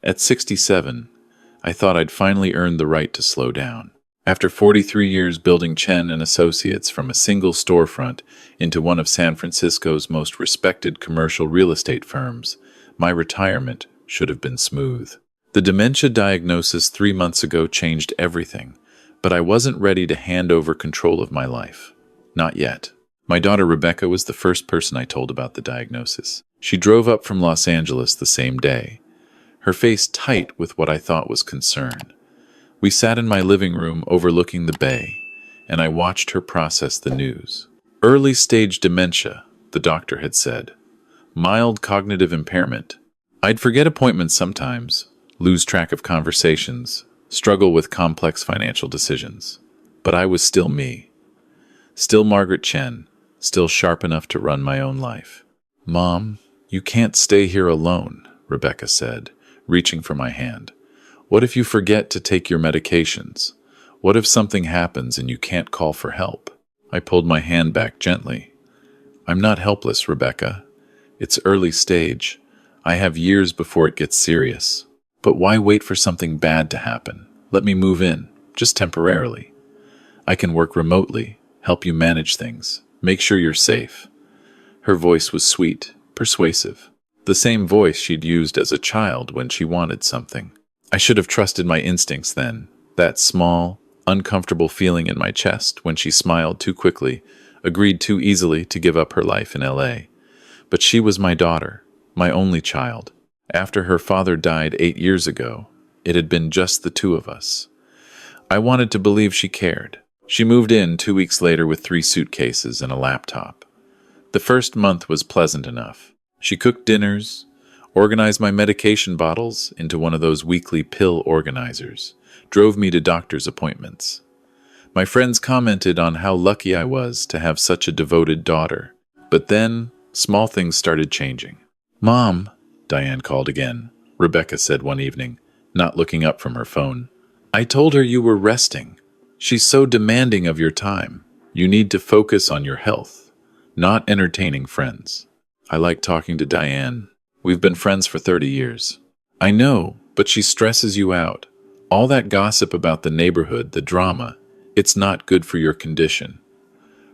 At 67, I thought I'd finally earned the right to slow down. After 43 years building Chen and Associates from a single storefront into one of San Francisco's most respected commercial real estate firms, my retirement should have been smooth. The dementia diagnosis 3 months ago changed everything, but I wasn't ready to hand over control of my life. Not yet. My daughter Rebecca was the first person I told about the diagnosis. She drove up from Los Angeles the same day, her face tight with what I thought was concern. We sat in my living room overlooking the bay, and I watched her process the news. Early stage dementia, the doctor had said. Mild cognitive impairment. I'd forget appointments sometimes, lose track of conversations, struggle with complex financial decisions. But I was still me. Still Margaret Chen, still sharp enough to run my own life. "Mom, you can't stay here alone," Rebecca said, reaching for my hand. "What if you forget to take your medications? What if something happens and you can't call for help?" I pulled my hand back gently. "I'm not helpless, Rebecca. It's early stage. I have years before it gets serious. But why wait for something bad to happen? Let me move in, just temporarily. I can work remotely, help you manage things, make sure you're safe." Her voice was sweet, persuasive. The same voice she'd used as a child when she wanted something. I should have trusted my instincts then. That small, uncomfortable feeling in my chest when she smiled too quickly, agreed too easily to give up her life in LA. But she was my daughter, my only child. After her father died 8 years ago, it had been just the two of us. I wanted to believe she cared. She moved in 2 weeks later with 3 suitcases and a laptop. The first month was pleasant enough. She cooked dinners, organized my medication bottles into one of those weekly pill organizers, drove me to doctor's appointments. My friends commented on how lucky I was to have such a devoted daughter. But then, small things started changing. "Mom," Diane called again, Rebecca said one evening, not looking up from her phone. "I told her you were resting. She's so demanding of your time. You need to focus on your health, not entertaining friends." I like talking to Diane. We've been friends for 30 years. "I know, but she stresses you out. All that gossip about the neighborhood, the drama, it's not good for your condition."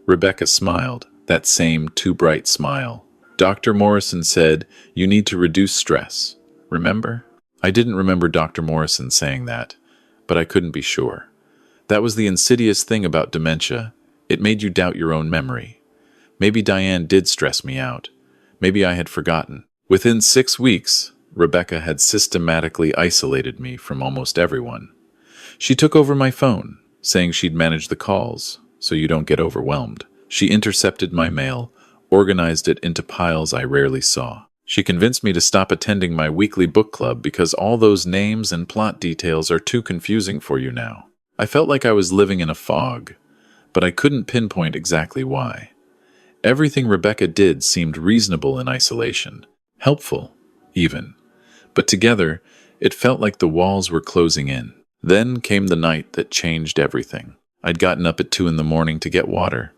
Rebecca smiled, that same too bright smile. "Dr. Morrison said you need to reduce stress. Remember?" I didn't remember Dr. Morrison saying that, but I couldn't be sure. That was the insidious thing about dementia. It made you doubt your own memory. Maybe Diane did stress me out. Maybe I had forgotten. Within 6 weeks, Rebecca had systematically isolated me from almost everyone. She took over my phone, saying she'd manage the calls, so you don't get overwhelmed. She intercepted my mail, organized it into piles I rarely saw. She convinced me to stop attending my weekly book club because all those names and plot details are too confusing for you now. I felt like I was living in a fog, but I couldn't pinpoint exactly why. Everything Rebecca did seemed reasonable in isolation, helpful, even. But together, it felt like the walls were closing in. Then came the night that changed everything. I'd gotten up at 2 in the morning to get water.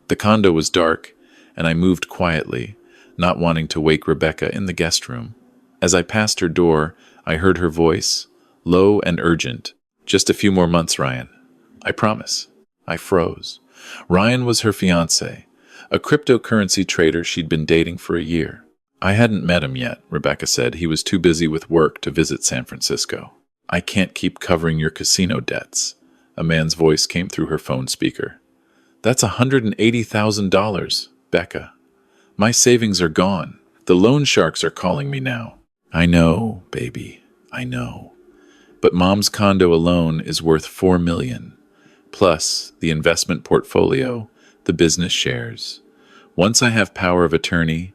The condo was dark, and I moved quietly, not wanting to wake Rebecca in the guest room. As I passed her door, I heard her voice, low and urgent. "Just a few more months, Ryan. I promise." I froze. Ryan was her fiancé, a cryptocurrency trader she'd been dating for a year. "I hadn't met him yet," Rebecca said. "He was too busy with work to visit San Francisco." "I can't keep covering your casino debts." A man's voice came through her phone speaker. "That's $180,000, Becca. My savings are gone. The loan sharks are calling me now." "I know, baby, I know. But Mom's condo alone is worth $4 million, plus the investment portfolio, the business shares. Once I have power of attorney,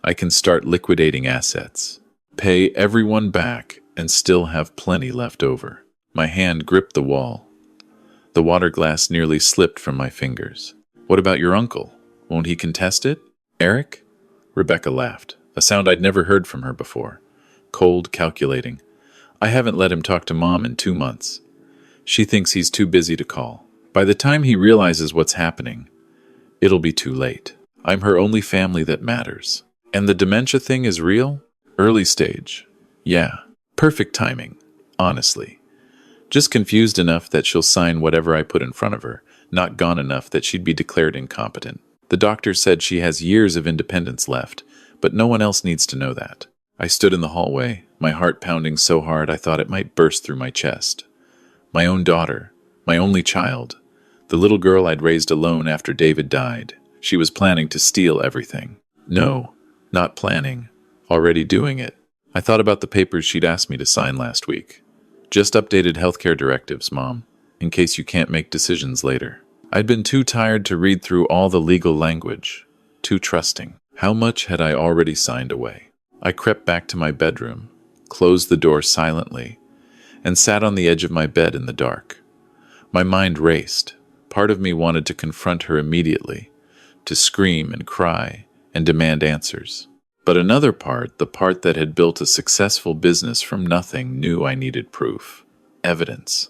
I can start liquidating assets, pay everyone back, and still have plenty left over." My hand gripped the wall. The water glass nearly slipped from my fingers. "What about your uncle? Won't he contest it? Eric?" Rebecca laughed, a sound I'd never heard from her before. Cold, calculating. "I haven't let him talk to Mom in 2 months. She thinks he's too busy to call. By the time he realizes what's happening, it'll be too late. I'm her only family that matters." "And the dementia thing is real?" "Early stage. Yeah. Perfect timing, honestly. Just confused enough that she'll sign whatever I put in front of her, not gone enough that she'd be declared incompetent. The doctor said she has years of independence left, but no one else needs to know that. I stood in the hallway, my heart pounding so hard I thought it might burst through my chest. My own daughter, my only child, the little girl I'd raised alone after David died. She was planning to steal everything. No, not planning. Already doing it. I thought about the papers she'd asked me to sign last week. Just updated healthcare directives, Mom, in case you can't make decisions later. I'd been too tired to read through all the legal language. Too trusting. How much had I already signed away? I crept back to my bedroom, closed the door silently, and sat on the edge of my bed in the dark. My mind raced. Part of me wanted to confront her immediately, to scream and cry and demand answers. But another part, the part that had built a successful business from nothing, knew I needed proof. Evidence.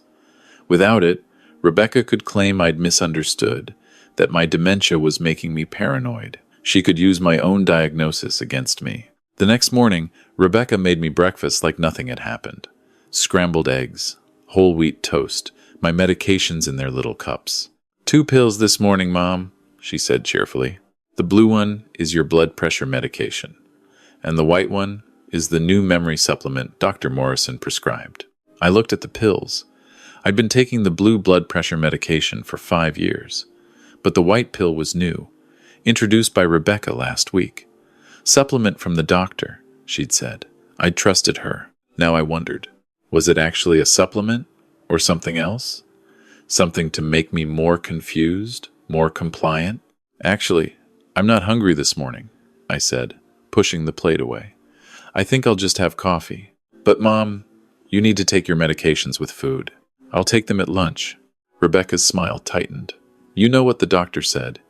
Without it, Rebecca could claim I'd misunderstood, that my dementia was making me paranoid. She could use my own diagnosis against me. The next morning, Rebecca made me breakfast like nothing had happened. Scrambled eggs, whole wheat toast, my medications in their little cups. 2 pills this morning, Mom, she said cheerfully. The blue one is your blood pressure medication, and the white one is the new memory supplement Dr. Morrison prescribed. I looked at the pills. I'd been taking the blue blood pressure medication for 5 years, but the white pill was new, introduced by Rebecca last week. Supplement from the doctor, she'd said. I'd trusted her. Now I wondered, was it actually a supplement or something else? Something to make me more confused, more compliant? Actually, I'm not hungry this morning, I said, pushing the plate away. I think I'll just have coffee. But Mom, you need to take your medications with food. I'll take them at lunch. Rebecca's smile tightened. You know what the doctor said.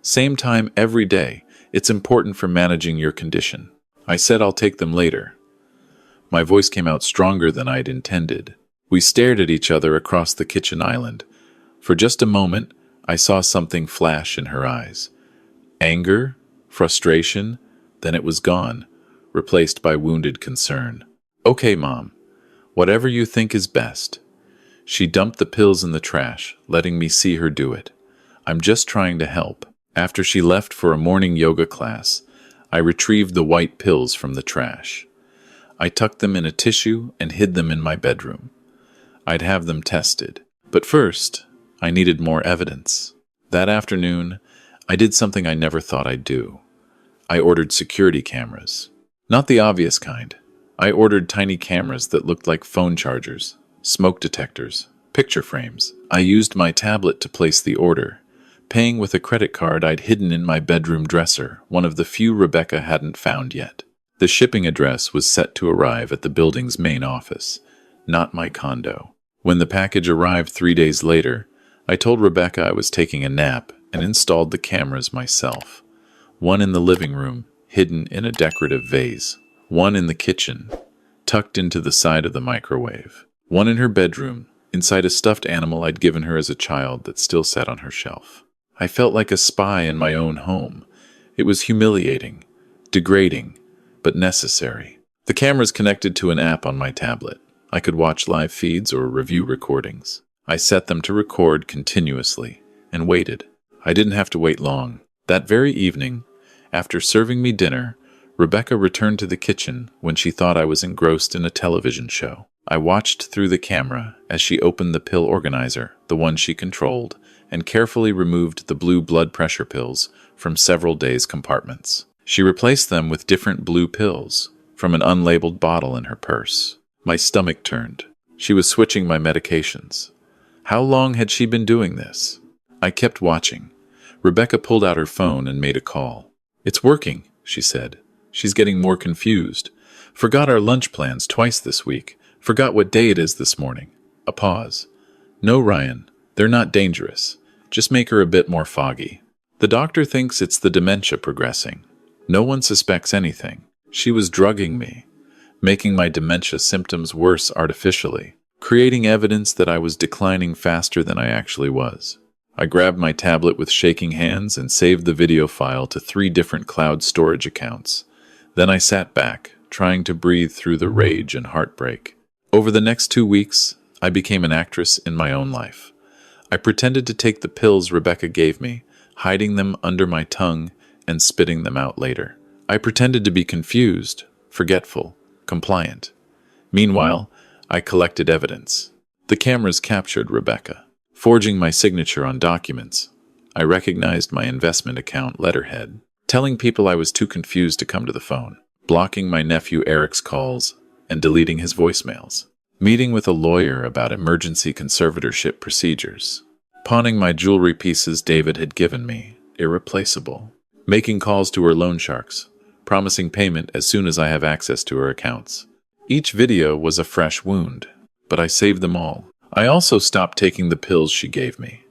Same time every day. It's important for managing your condition. I said I'll take them later. My voice came out stronger than I'd intended. We stared at each other across the kitchen island. For just a moment, I saw something flash in her eyes. Anger, frustration, then it was gone, replaced by wounded concern. Okay, Mom, whatever you think is best. She dumped the pills in the trash, letting me see her do it. I'm just trying to help. After she left for a morning yoga class, I retrieved the white pills from the trash. I tucked them in a tissue and hid them in my bedroom. I'd have them tested. But first, I needed more evidence. That afternoon, I did something I never thought I'd do. I ordered security cameras. Not the obvious kind. I ordered tiny cameras that looked like phone chargers, smoke detectors, picture frames. I used my tablet to place the order, paying with a credit card I'd hidden in my bedroom dresser, one of the few Rebecca hadn't found yet. The shipping address was set to arrive at the building's main office, not my condo. When the package arrived 3 days later, I told Rebecca I was taking a nap and installed the cameras myself. One in the living room, hidden in a decorative vase. One in the kitchen, tucked into the side of the microwave. One in her bedroom, inside a stuffed animal I'd given her as a child that still sat on her shelf. I felt like a spy in my own home. It was humiliating, degrading, but necessary. The cameras connected to an app on my tablet. I could watch live feeds or review recordings. I set them to record continuously and waited. I didn't have to wait long. That very evening, after serving me dinner, Rebecca returned to the kitchen when she thought I was engrossed in a television show. I watched through the camera as she opened the pill organizer, the one she controlled, and carefully removed the blue blood pressure pills from several days' compartments. She replaced them with different blue pills from an unlabeled bottle in her purse. My stomach turned. She was switching my medications. How long had she been doing this? I kept watching. Rebecca pulled out her phone and made a call. It's working, she said. She's getting more confused. Forgot our lunch plans twice this week. Forgot what day it is this morning. A pause. No, Ryan, they're not dangerous. Just make her a bit more foggy. The doctor thinks it's the dementia progressing. No one suspects anything. She was drugging me, making my dementia symptoms worse artificially, creating evidence that I was declining faster than I actually was. I grabbed my tablet with shaking hands and saved the video file to 3 different cloud storage accounts. Then I sat back, trying to breathe through the rage and heartbreak. Over the next 2 weeks, I became an actress in my own life. I pretended to take the pills Rebecca gave me, hiding them under my tongue and spitting them out later. I pretended to be confused, forgetful, compliant. Meanwhile, I collected evidence. The cameras captured Rebecca, forging my signature on documents. I recognized my investment account letterhead, telling people I was too confused to come to the phone, blocking my nephew Eric's calls, and deleting his voicemails, meeting with a lawyer about emergency conservatorship procedures, pawning my jewelry pieces David had given me, irreplaceable, making calls to her loan sharks, promising payment as soon as I have access to her accounts. Each video was a fresh wound, but I saved them all. I also stopped taking the pills she gave me.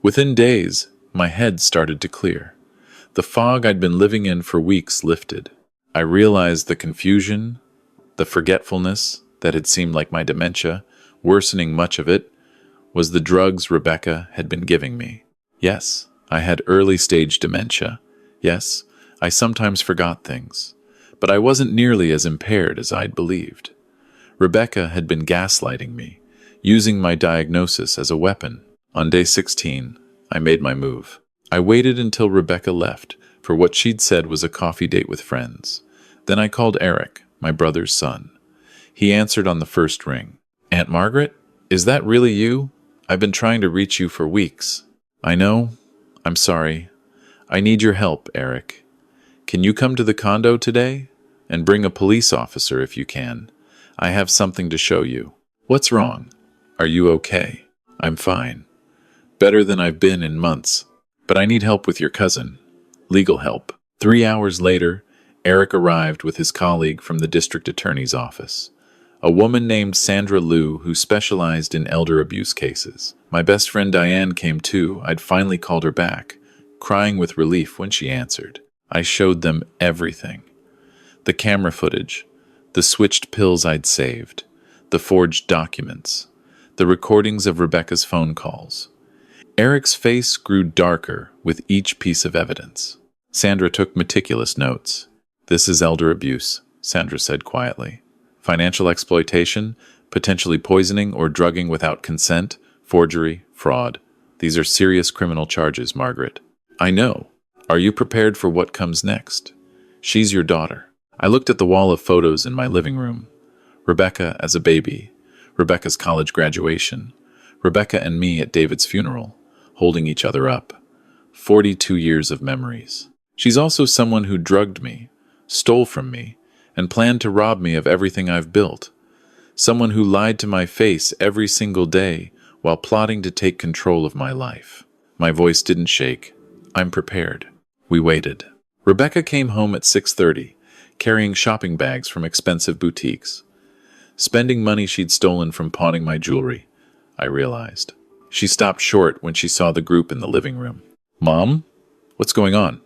Within days, my head started to clear. The fog I'd been living in for weeks lifted. I realized the confusion, the forgetfulness that had seemed like my dementia, worsening much of it, was the drugs Rebecca had been giving me. Yes, I had early-stage dementia. Yes, I sometimes forgot things. But I wasn't nearly as impaired as I'd believed. Rebecca had been gaslighting me, using my diagnosis as a weapon. On day 16, I made my move. I waited until Rebecca left for what she'd said was a coffee date with friends. Then I called Eric, my brother's son. He answered on the first ring. "Aunt Margaret, is that really you? I've been trying to reach you for weeks." "I know. I'm sorry. I need your help, Eric. Can you come to the condo today? And bring a police officer if you can. I have something to show you." "What's wrong? Are you okay?" "I'm fine. Better than I've been in months. But I need help with your cousin. Legal help." 3 hours later, Eric arrived with his colleague from the district attorney's office, a woman named Sandra Liu who specialized in elder abuse cases. My best friend Diane came too. I'd finally called her back, crying with relief when she answered. I showed them everything. The camera footage, the switched pills I'd saved, the forged documents, the recordings of Rebecca's phone calls. Eric's face grew darker with each piece of evidence. Sandra took meticulous notes. "This is elder abuse," Sandra said quietly. "Financial exploitation, potentially poisoning or drugging without consent, forgery, fraud. These are serious criminal charges, Margaret." "I know. Are you prepared for what comes next? She's your daughter." I looked at the wall of photos in my living room. Rebecca as a baby, Rebecca's college graduation, Rebecca and me at David's funeral, holding each other up. 42 years of memories. She's also someone who drugged me, stole from me, and planned to rob me of everything I've built. Someone who lied to my face every single day while plotting to take control of my life. My voice didn't shake. "I'm prepared." We waited. Rebecca came home at 6:30, carrying shopping bags from expensive boutiques, spending money she'd stolen from pawning my jewelry, I realized. She stopped short when she saw the group in the living room. "Mom? What's going on?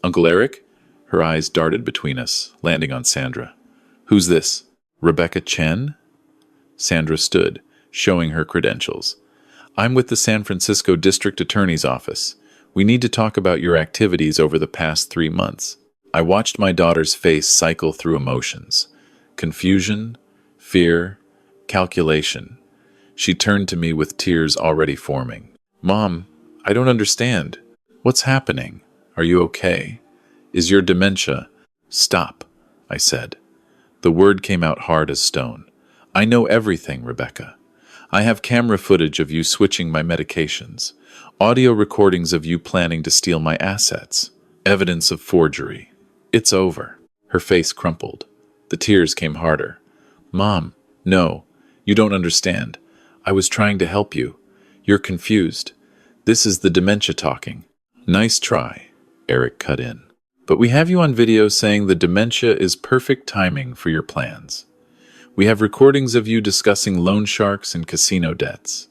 Uncle Eric?" Her eyes darted between us, landing on Sandra. "Who's this? Rebecca Chen?" Sandra stood, showing her credentials. "I'm with the San Francisco District Attorney's Office. We need to talk about your activities over the past 3 months. I watched my daughter's face cycle through emotions. Confusion, fear, calculation. She turned to me with tears already forming. "Mom, I don't understand. What's happening? Are you okay? Is your dementia—" "Stop," I said. The word came out hard as stone. "I know everything, Rebecca. I have camera footage of you switching my medications, audio recordings of you planning to steal my assets, evidence of forgery. It's over." Her face crumpled. The tears came harder. "Mom, no, you don't understand. I was trying to help you. You're confused. This is the dementia talking." "Nice try," Eric cut in. "But we have you on video saying the dementia is perfect timing for your plans. We have recordings of you discussing loan sharks and casino debts.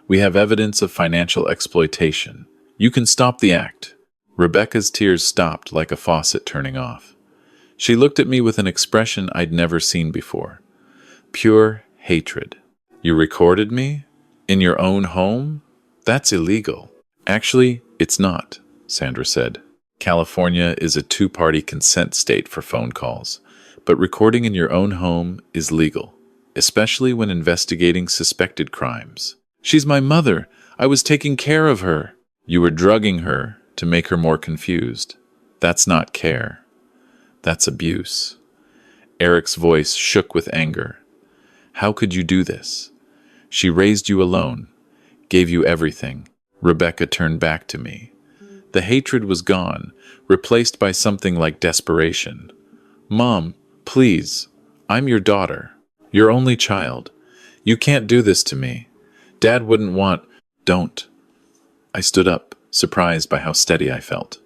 We have evidence of financial exploitation. You can stop the act." Rebecca's tears stopped like a faucet turning off. She looked at me with an expression I'd never seen before. Pure hatred. "You recorded me? In your own home? That's illegal." "Actually, it's not," Sandra said. "California is a 2-party consent state for phone calls. but recording in your own home is legal, especially when investigating suspected crimes. She's my mother. I was taking care of her. You were drugging her to make her more confused. That's not care. That's abuse. Eric's voice shook with anger. How could you do this? She raised you alone, gave you everything. Rebecca turned back to me. The hatred was gone, replaced by something like desperation. Mom, please, I'm your daughter, your only child. You can't do this to me. Dad wouldn't want... Don't. I stood up, surprised by how steady I felt.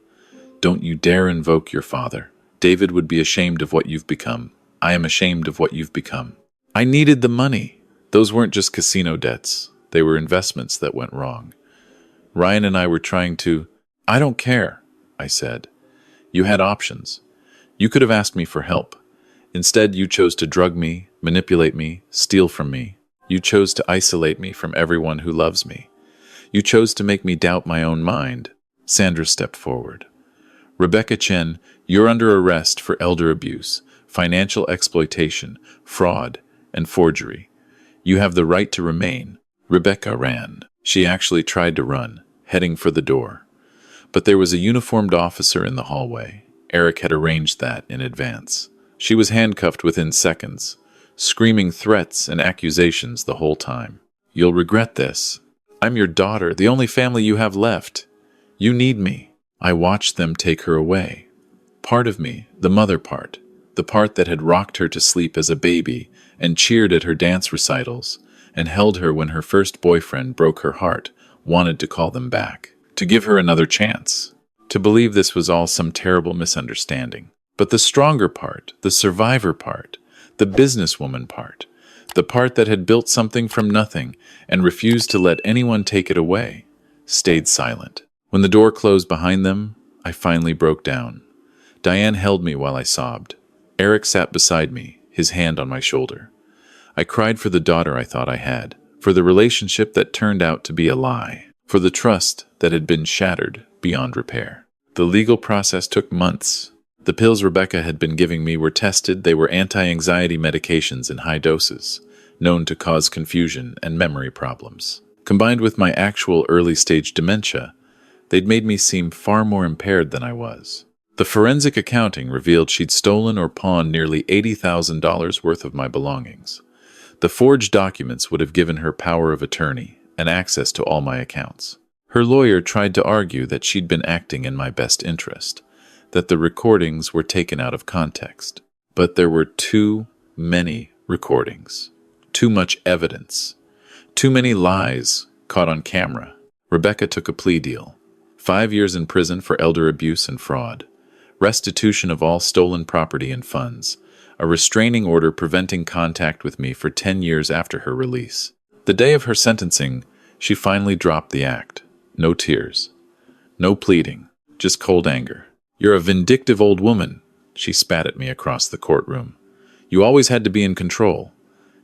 Don't you dare invoke your father. David would be ashamed of what you've become. I am ashamed of what you've become. I needed the money. Those weren't just casino debts. They were investments that went wrong. Ryan and I were trying to... I don't care, I said. You had options. You could have asked me for help. Instead, you chose to drug me, manipulate me, steal from me. You chose to isolate me from everyone who loves me. You chose to make me doubt my own mind. Sandra stepped forward. Rebecca Chen, you're under arrest for elder abuse, financial exploitation, fraud, and forgery. You have the right to remain. Rebecca ran. She actually tried to run, heading for the door. But there was a uniformed officer in the hallway. Eric had arranged that in advance. She was handcuffed within seconds, screaming threats and accusations the whole time. You'll regret this. I'm your daughter, the only family you have left. You need me. I watched them take her away. Part of me, the mother part, the part that had rocked her to sleep as a baby and cheered at her dance recitals and held her when her first boyfriend broke her heart, wanted to call them back, to give her another chance, to believe this was all some terrible misunderstanding. But the stronger part, the survivor part, the businesswoman part, the part that had built something from nothing and refused to let anyone take it away, stayed silent. When the door closed behind them, I finally broke down. Diane held me while I sobbed. Eric sat beside me, his hand on my shoulder. I cried for the daughter I thought I had, for the relationship that turned out to be a lie, for the trust that had been shattered beyond repair. The legal process took months. The pills Rebecca had been giving me were tested. They were anti-anxiety medications in high doses, known to cause confusion and memory problems. Combined with my actual early-stage dementia, they'd made me seem far more impaired than I was. The forensic accounting revealed she'd stolen or pawned nearly $80,000 worth of my belongings. The forged documents would have given her power of attorney and access to all my accounts. Her lawyer tried to argue that she'd been acting in my best interest, that the recordings were taken out of context. But there were too many recordings, too much evidence, too many lies caught on camera. Rebecca took a plea deal. 5 years in prison for elder abuse and fraud, restitution of all stolen property and funds, a restraining order preventing contact with me for 10 years after her release. The day of her sentencing, she finally dropped the act. No tears, no pleading, just cold anger. You're a vindictive old woman, she spat at me across the courtroom. You always had to be in control,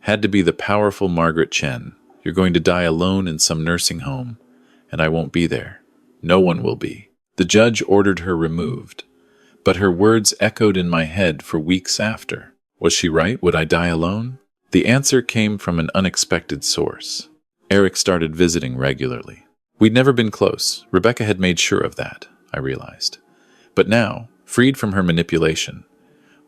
had to be the powerful Margaret Chen. You're going to die alone in some nursing home, and I won't be there. No one will be. The judge ordered her removed, but her words echoed in my head for weeks after. Was she right? Would I die alone? The answer came from an unexpected source. Eric started visiting regularly. We'd never been close. Rebecca had made sure of that, I realized. But now, freed from her manipulation,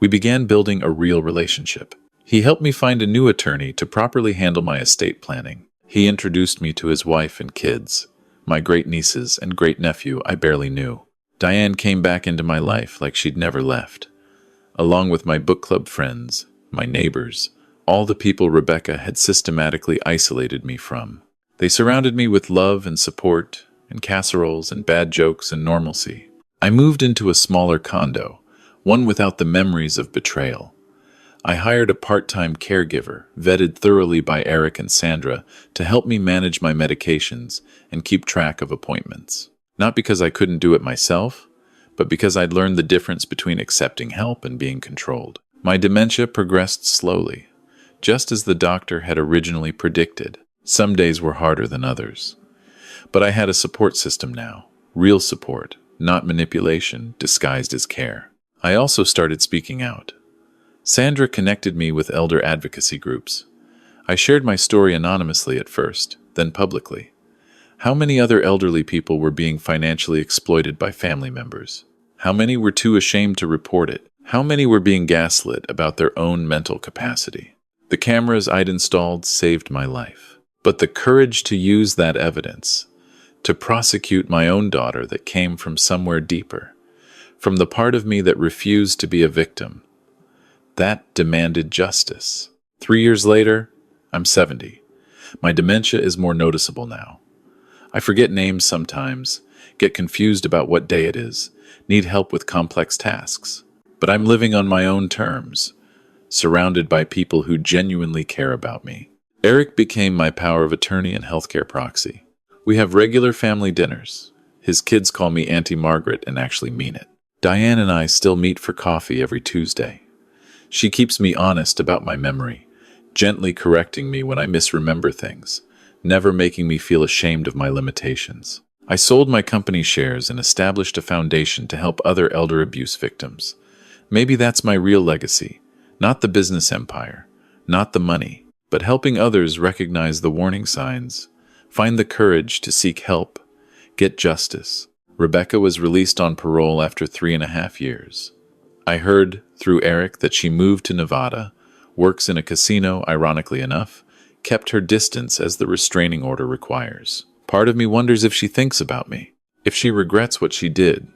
we began building a real relationship. He helped me find a new attorney to properly handle my estate planning. He introduced me to his wife and kids, my great-nieces and great-nephew I barely knew. Diane came back into my life like she'd never left, along with my book club friends, my neighbors, all the people Rebecca had systematically isolated me from. They surrounded me with love and support, and casseroles and bad jokes and normalcy. I moved into a smaller condo, one without the memories of betrayal. I hired a part-time caregiver, vetted thoroughly by Eric and Sandra, to help me manage my medications and keep track of appointments. Not because I couldn't do it myself, but because I'd learned the difference between accepting help and being controlled. My dementia progressed slowly, just as the doctor had originally predicted. Some days were harder than others. But I had a support system now, real support, not manipulation disguised as care. I also started speaking out. Sandra connected me with elder advocacy groups. I shared my story anonymously at first, then publicly. How many other elderly people were being financially exploited by family members? How many were too ashamed to report it? How many were being gaslit about their own mental capacity? The cameras I'd installed saved my life. But the courage to use that evidence, to prosecute my own daughter that came from somewhere deeper, from the part of me that refused to be a victim, that demanded justice. 3 years later, I'm 70. My dementia is more noticeable now. I forget names sometimes, get confused about what day it is, need help with complex tasks. But I'm living on my own terms, surrounded by people who genuinely care about me. Eric became my power of attorney and healthcare proxy. We have regular family dinners. His kids call me Auntie Margaret and actually mean it. Diane and I still meet for coffee every Tuesday. She keeps me honest about my memory, gently correcting me when I misremember things, never making me feel ashamed of my limitations. I sold my company shares and established a foundation to help other elder abuse victims. Maybe that's my real legacy, not the business empire, not the money, but helping others recognize the warning signs, find the courage to seek help, get justice. Rebecca was released on parole after 3.5 years. I heard through Eric that she moved to Nevada, works in a casino, ironically enough, kept her distance as the restraining order requires. Part of me wonders if she thinks about me, if she regrets what she did,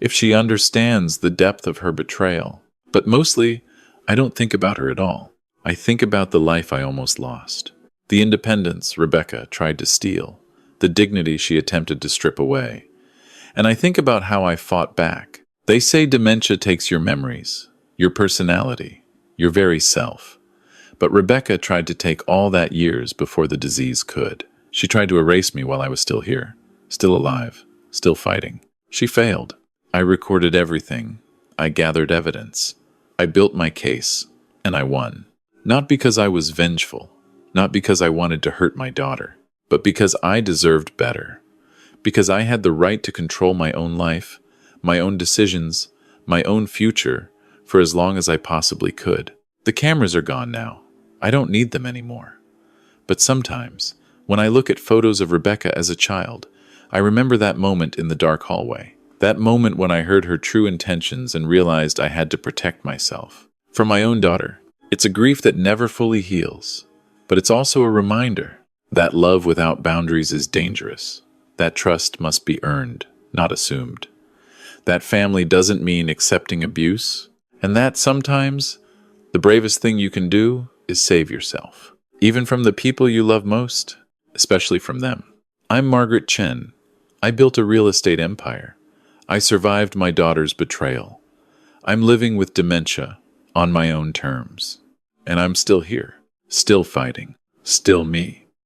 if she understands the depth of her betrayal. But mostly, I don't think about her at all. I think about the life I almost lost, the independence Rebecca tried to steal, the dignity she attempted to strip away. And I think about how I fought back. They say dementia takes your memories, your personality, your very self. But Rebecca tried to take all that years before the disease could. She tried to erase me while I was still here, still alive, still fighting. She failed. I recorded everything. I gathered evidence. I built my case, and I won. Not because I was vengeful, not because I wanted to hurt my daughter, but because I deserved better. Because I had the right to control my own life, my own decisions, my own future, for as long as I possibly could. The cameras are gone now. I don't need them anymore. But sometimes, when I look at photos of Rebecca as a child, I remember that moment in the dark hallway. That moment when I heard her true intentions and realized I had to protect myself. For my own daughter, it's a grief that never fully heals. But it's also a reminder that love without boundaries is dangerous. That trust must be earned, not assumed. That family doesn't mean accepting abuse, and that sometimes the bravest thing you can do is save yourself, even from the people you love most, especially from them. I'm Margaret Chen. I built a real estate empire. I survived my daughter's betrayal. I'm living with dementia on my own terms. And I'm still here, still fighting, still me.